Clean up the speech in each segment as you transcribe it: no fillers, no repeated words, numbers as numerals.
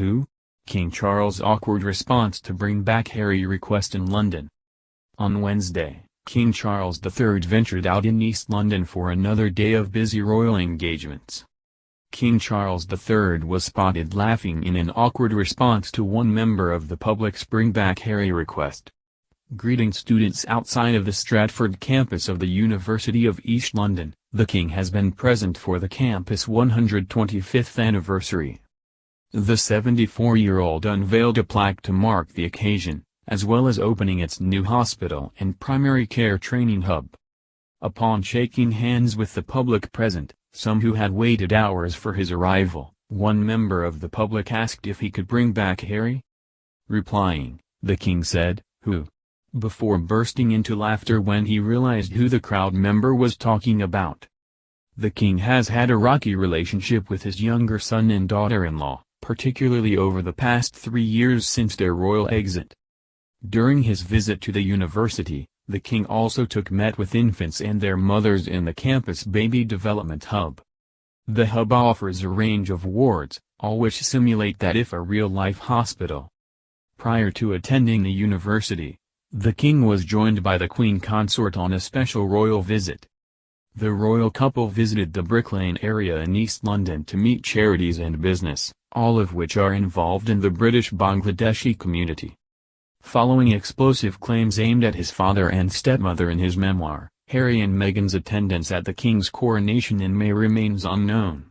Who? King Charles' awkward response to bring back Harry request in London. On Wednesday, King Charles III ventured out in East London for another day of busy royal engagements. King Charles III was spotted laughing in an awkward response to one member of the public's Bring Back Harry request. Greeting students outside of the Stratford campus of the University of East London, the King has been present for the campus' 125th anniversary. The 74-year-old unveiled a plaque to mark the occasion, as well as opening its new hospital and primary care training hub. Upon shaking hands with the public present, some who had waited hours for his arrival, one member of the public asked if he could bring back Harry. Replying, the King said, "Who?" before bursting into laughter when he realized who the crowd member was talking about. The King has had a rocky relationship with his younger son and daughter-in-law, particularly over the past 3 years since their royal exit. During his visit to the university, the King also met with infants and their mothers in the campus Baby Development Hub. The hub offers a range of wards, all which simulate that of a real-life hospital. Prior to attending the university, the King was joined by the Queen Consort on a special royal visit. The royal couple visited the Brick Lane area in East London to meet charities and business, all of which are involved in the British Bangladeshi community. Following explosive claims aimed at his father and stepmother in his memoir, Harry and Meghan's attendance at the King's coronation in May remains unknown.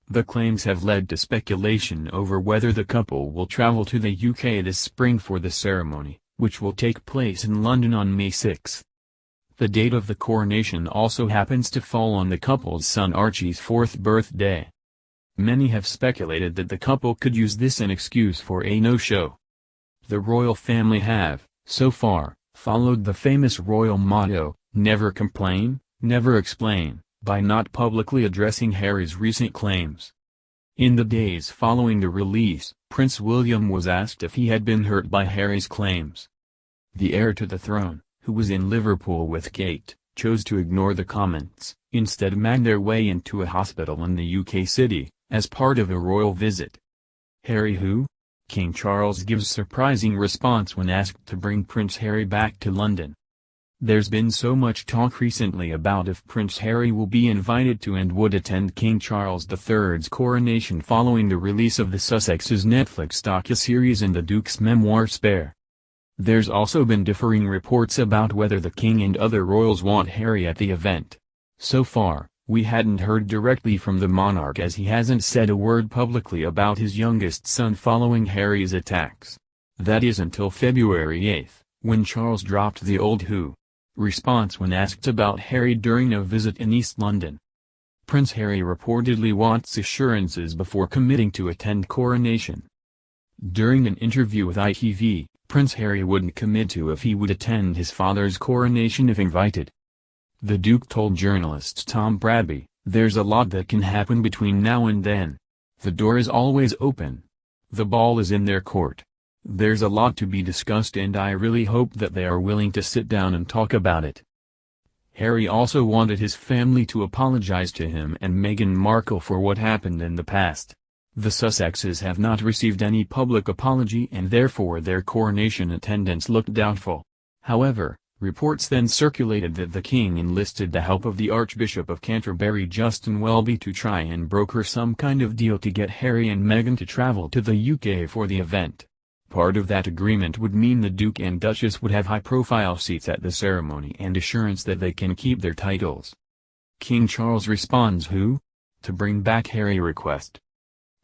The claims have led to speculation over whether the couple will travel to the UK this spring for the ceremony, which will take place in London on May 6. The date of the coronation also happens to fall on the couple's son Archie's 4th birthday. Many have speculated that the couple could use this as an excuse for a no-show. The royal family have, so far, followed the famous royal motto, "Never complain, never explain," by not publicly addressing Harry's recent claims. In the days following the release, Prince William was asked if he had been hurt by Harry's claims. The heir to the throne, who was in Liverpool with Kate, chose to ignore the comments, instead made their way into a hospital in the UK city, as part of a royal visit. Harry who? King Charles gives surprising response when asked to bring Prince Harry back to London. There's been so much talk recently about if Prince Harry will be invited to and would attend King Charles III's coronation following the release of the Sussexes' Netflix docuseries and the Duke's memoir Spare. There's also been differing reports about whether the King and other royals want Harry at the event. So far, we hadn't heard directly from the monarch as he hasn't said a word publicly about his youngest son following Harry's attacks. That is until February 8, when Charles dropped the old "who" response when asked about Harry during a visit in East London. Prince Harry reportedly wants assurances before committing to attend coronation. During an interview with ITV, Prince Harry wouldn't commit to if he would attend his father's coronation if invited. The Duke told journalist Tom Bradby, "There's a lot that can happen between now and then. The door is always open. The ball is in their court. There's a lot to be discussed and I really hope that they are willing to sit down and talk about it." Harry also wanted his family to apologize to him and Meghan Markle for what happened in the past. The Sussexes have not received any public apology and therefore their coronation attendance looked doubtful. However, reports then circulated that the King enlisted the help of the Archbishop of Canterbury Justin Welby to try and broker some kind of deal to get Harry and Meghan to travel to the UK for the event. Part of that agreement would mean the Duke and Duchess would have high-profile seats at the ceremony and assurance that they can keep their titles. King Charles responds who? To bring back Harry request.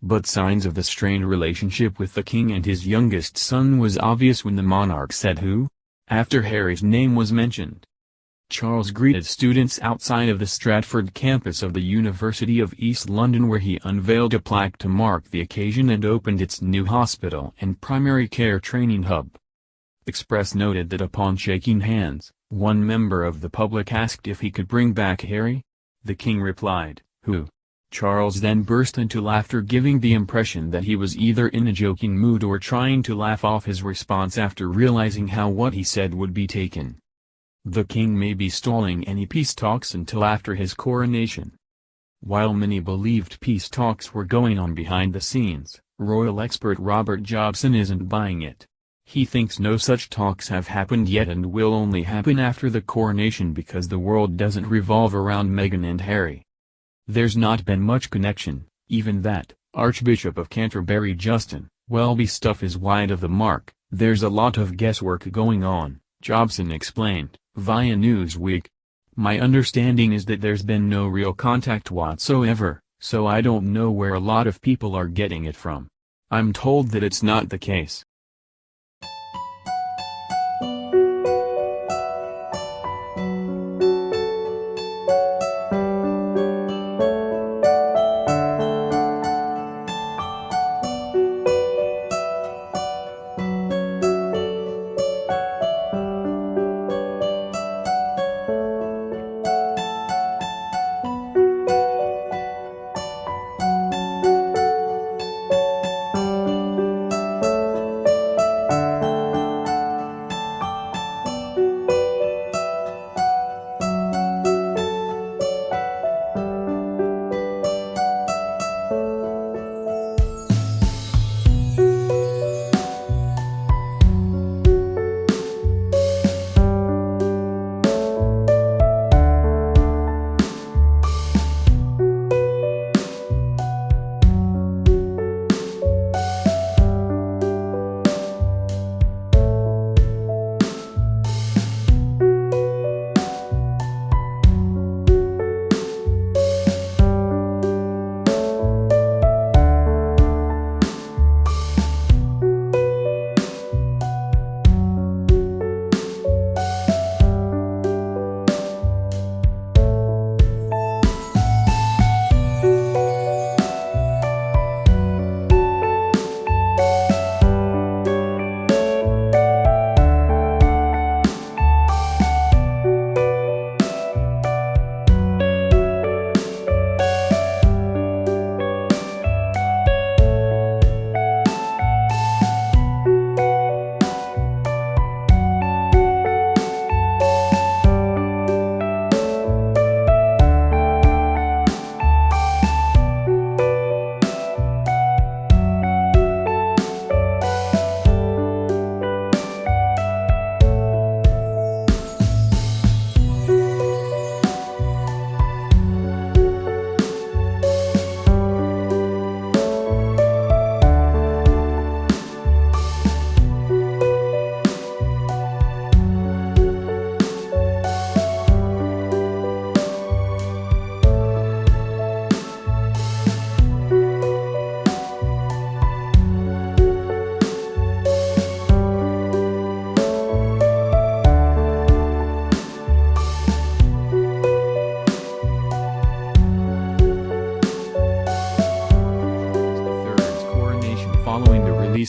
But signs of the strained relationship with the King and his youngest son was obvious when the monarch said who? After Harry's name was mentioned. Charles greeted students outside of the Stratford campus of the University of East London where he unveiled a plaque to mark the occasion and opened its new hospital and primary care training hub. Express noted that upon shaking hands, one member of the public asked if he could bring back Harry. The King replied, "Who?" Charles then burst into laughter, giving the impression that he was either in a joking mood or trying to laugh off his response after realizing how what he said would be taken. The King may be stalling any peace talks until after his coronation. While many believed peace talks were going on behind the scenes, Royal expert Robert Jobson isn't buying it. He thinks no such talks have happened yet and will only happen after the coronation because the world doesn't revolve around Meghan and Harry. There's not been much connection, even that Archbishop of Canterbury Justin Welby stuff is wide of the mark. There's a lot of guesswork going on, Jobson explained, via Newsweek. My understanding is that there's been no real contact whatsoever, so I don't know where a lot of people are getting it from. I'm told that it's not the case.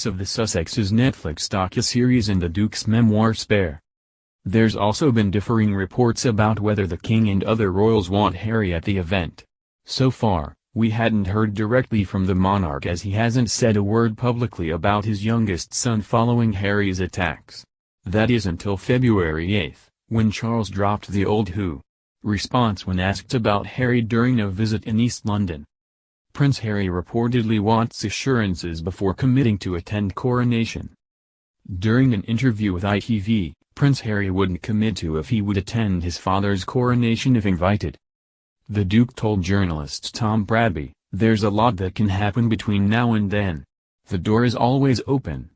Of the Sussexes' Netflix docuseries and the Duke's memoir Spare. There's also been differing reports about whether the King and other royals want Harry at the event. So far, we hadn't heard directly from the monarch as he hasn't said a word publicly about his youngest son following Harry's attacks. That is until February 8, when Charles dropped the old "Who?" response when asked about Harry during a visit in East London. Prince Harry reportedly wants assurances before committing to attend coronation. During an interview with ITV, Prince Harry wouldn't commit to if he would attend his father's coronation if invited. The Duke told journalist Tom Bradby, "There's a lot that can happen between now and then. The door is always open,